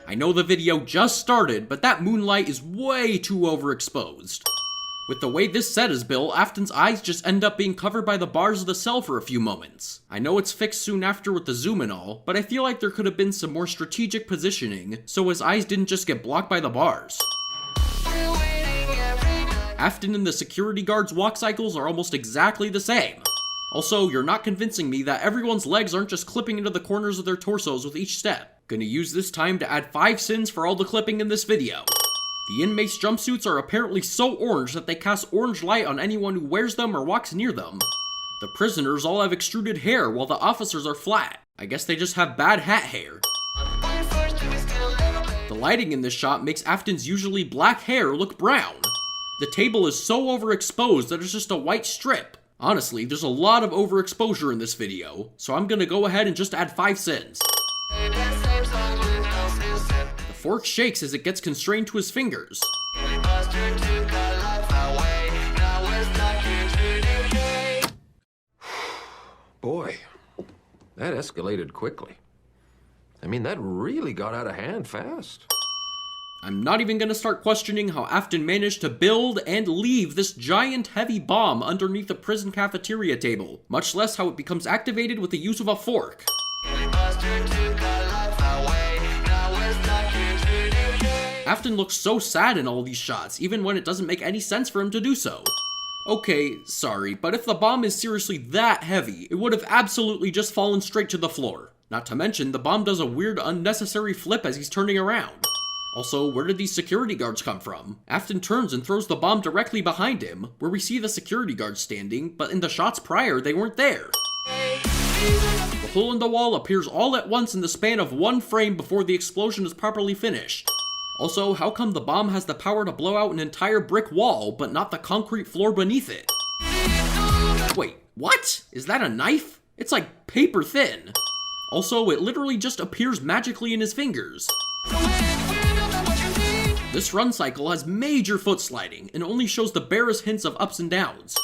I know the video just started, but that moonlight is way too overexposed. With the way this set is built, Afton's eyes just end up being covered by the bars of the cell for a few moments. I know it's fixed soon after with the zoom and all, but I feel like there could have been some more strategic positioning, so his eyes didn't just get blocked by the bars. Afton and the security guard's walk cycles are almost exactly the same. Also, you're not convincing me that everyone's legs aren't just clipping into the corners of their torsos with each step. Gonna use this time to add 5 sins for all the clipping in this video. The inmates' jumpsuits are apparently so orange that they cast orange light on anyone who wears them or walks near them. The prisoners all have extruded hair while the officers are flat. I guess they just have bad hat hair. The lighting in this shot makes Afton's usually black hair look brown. The table is so overexposed that it's just a white strip. Honestly, there's a lot of overexposure in this video, so I'm gonna go ahead and just add 5 sins. The fork shakes as it gets constrained to his fingers. Boy, that escalated quickly. I mean, that really got out of hand fast. I'm not even gonna start questioning how Afton managed to build and leave this giant heavy bomb underneath the prison cafeteria table, much less how it becomes activated with the use of a fork. Afton looks so sad in all these shots, even when it doesn't make any sense for him to do so. Okay, sorry, but if the bomb is seriously that heavy, it would have absolutely just fallen straight to the floor. Not to mention, the bomb does a weird, unnecessary flip as he's turning around. Also, where did these security guards come from? Afton turns and throws the bomb directly behind him, where we see the security guards standing, but in the shots prior, they weren't there. The hole in the wall appears all at once in the span of 1 frame before the explosion is properly finished. Also, how come the bomb has the power to blow out an entire brick wall, but not the concrete floor beneath it? Wait, what? Is that a knife? It's like paper thin. Also, it literally just appears magically in his fingers. This run cycle has major foot sliding, and only shows the barest hints of ups and downs.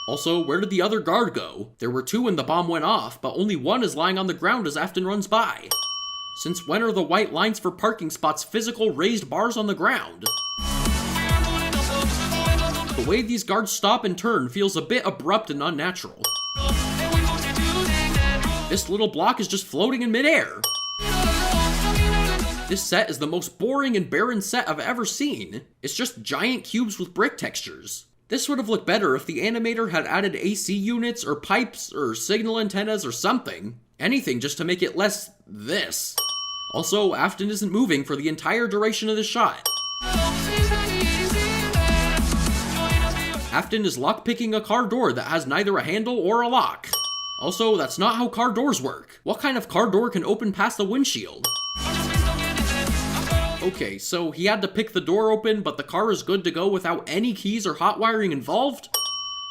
Also, where did the other guard go? There were 2 when the bomb went off, but only 1 is lying on the ground as Afton runs by. Since when are the white lines for parking spots physical raised bars on the ground? The way these guards stop and turn feels a bit abrupt and unnatural. This little block is just floating in midair. This set is the most boring and barren set I've ever seen. It's just giant cubes with brick textures. This would have looked better if the animator had added AC units or pipes or signal antennas or something. Anything just to make it less this. Also, Afton isn't moving for the entire duration of this shot. Afton is lockpicking a car door that has neither a handle or a lock. Also, that's not how car doors work. What kind of car door can open past the windshield? Okay, so he had to pick the door open, but the car is good to go without any keys or hot wiring involved?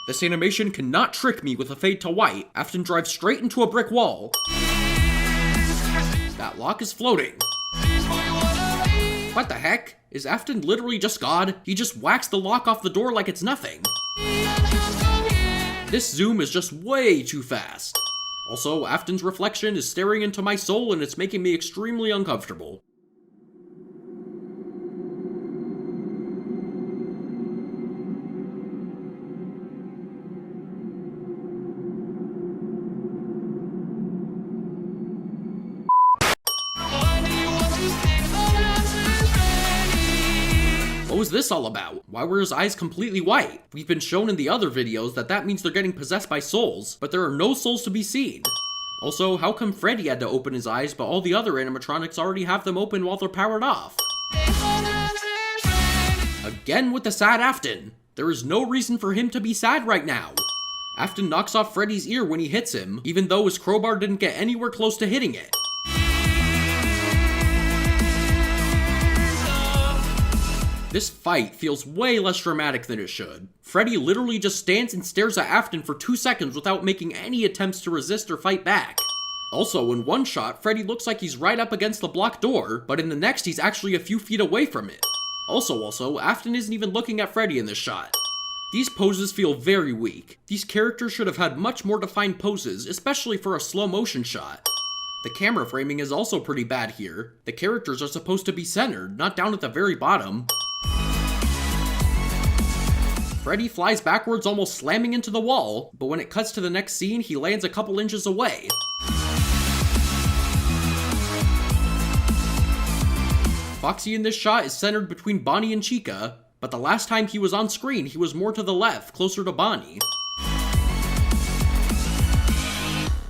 This animation cannot trick me with a fade to white. Afton drives straight into a brick wall. That lock is floating. What the heck? Is Afton literally just God? He just whacks the lock off the door like it's nothing. This zoom is just way too fast. Also, Afton's reflection is staring into my soul and it's making me extremely uncomfortable. What was this all about? Why were his eyes completely white? We've been shown in the other videos that means they're getting possessed by souls, but there are no souls to be seen. Also, how come Freddy had to open his eyes, but all the other animatronics already have them open while they're powered off? Again with the sad Afton. There is no reason for him to be sad right now. Afton knocks off Freddy's ear when he hits him, even though his crowbar didn't get anywhere close to hitting it. This fight feels way less dramatic than it should. Freddy literally just stands and stares at Afton for 2 seconds without making any attempts to resist or fight back. Also, in one shot, Freddy looks like he's right up against the blocked door, but in the next he's actually a few feet away from it. Also, Afton isn't even looking at Freddy in this shot. These poses feel very weak. These characters should have had much more defined poses, especially for a slow motion shot. The camera framing is also pretty bad here. The characters are supposed to be centered, not down at the very bottom. Freddy flies backwards, almost slamming into the wall, but when it cuts to the next scene, he lands a couple inches away. Foxy in this shot is centered between Bonnie and Chica, but the last time he was on screen, he was more to the left, closer to Bonnie.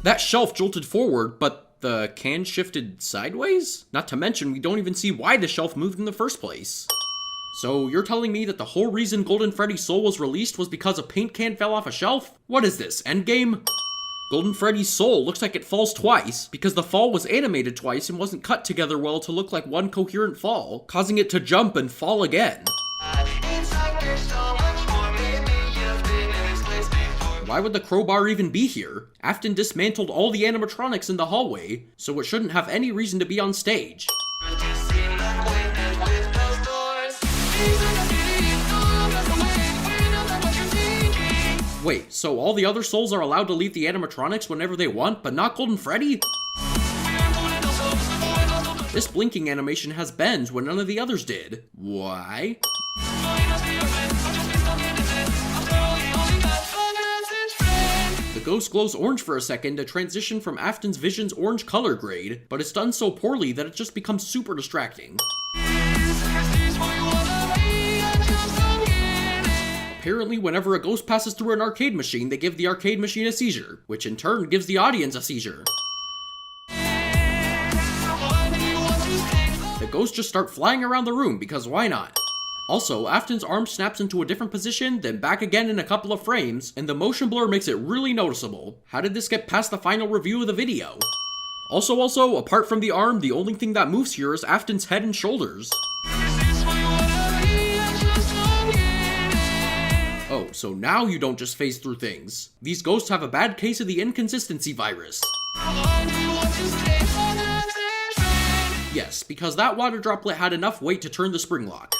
That shelf jolted forward, but the can shifted sideways? Not to mention, we don't even see why the shelf moved in the first place. So you're telling me that the whole reason Golden Freddy's soul was released was because a paint can fell off a shelf? What is this, Endgame? Golden Freddy's soul looks like it falls twice, because the fall was animated twice and wasn't cut together well to look like one coherent fall, causing it to jump and fall again. Why would the crowbar even be here? Afton dismantled all the animatronics in the hallway, so it shouldn't have any reason to be on stage. Wait, so all the other souls are allowed to leave the animatronics whenever they want, but not Golden Freddy? This blinking animation has bends when none of the others did. Why? The ghost glows orange for a second to transition from Afton's vision's orange color grade, but it's done so poorly that it just becomes super distracting. Apparently, whenever a ghost passes through an arcade machine, they give the arcade machine a seizure, which in turn gives the audience a seizure. The ghosts just start flying around the room, because why not? Also, Afton's arm snaps into a different position, then back again in a couple of frames, and the motion blur makes it really noticeable. How did this get past the final review of the video? Also, apart from the arm, the only thing that moves here is Afton's head and shoulders. Oh, so now you don't just phase through things. These ghosts have a bad case of the inconsistency virus. Yes, because that water droplet had enough weight to turn the spring lock.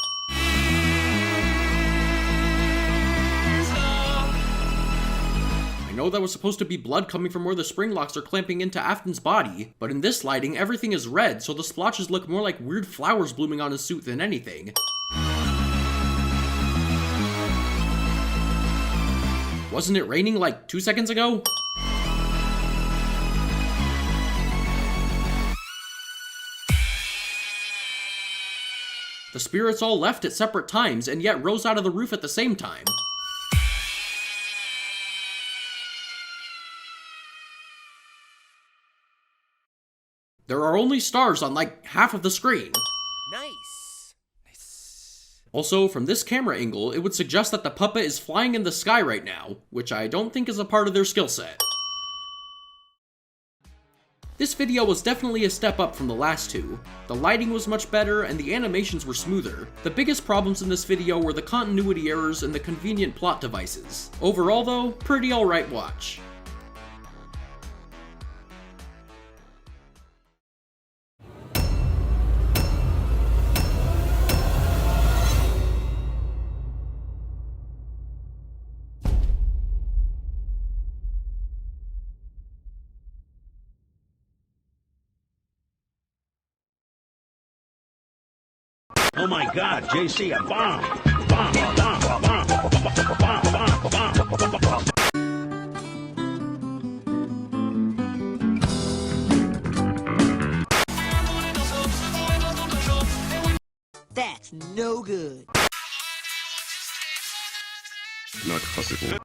I know that was supposed to be blood coming from where the spring locks are clamping into Afton's body, but in this lighting, everything is red, so the splotches look more like weird flowers blooming on his suit than anything. Wasn't it raining like 2 seconds ago? The spirits all left at separate times and yet rose out of the roof at the same time. There are only stars on like half of the screen. Nice. Also, from this camera angle, it would suggest that the puppet is flying in the sky right now, which I don't think is a part of their skill set. This video was definitely a step up from the last two. The lighting was much better, and the animations were smoother. The biggest problems in this video were the continuity errors and the convenient plot devices. Overall though, pretty alright watch. Oh my God, JC, a bomb! Bomb, bomb, bomb, bomb, bomb, bomb, That's no good. Not possible.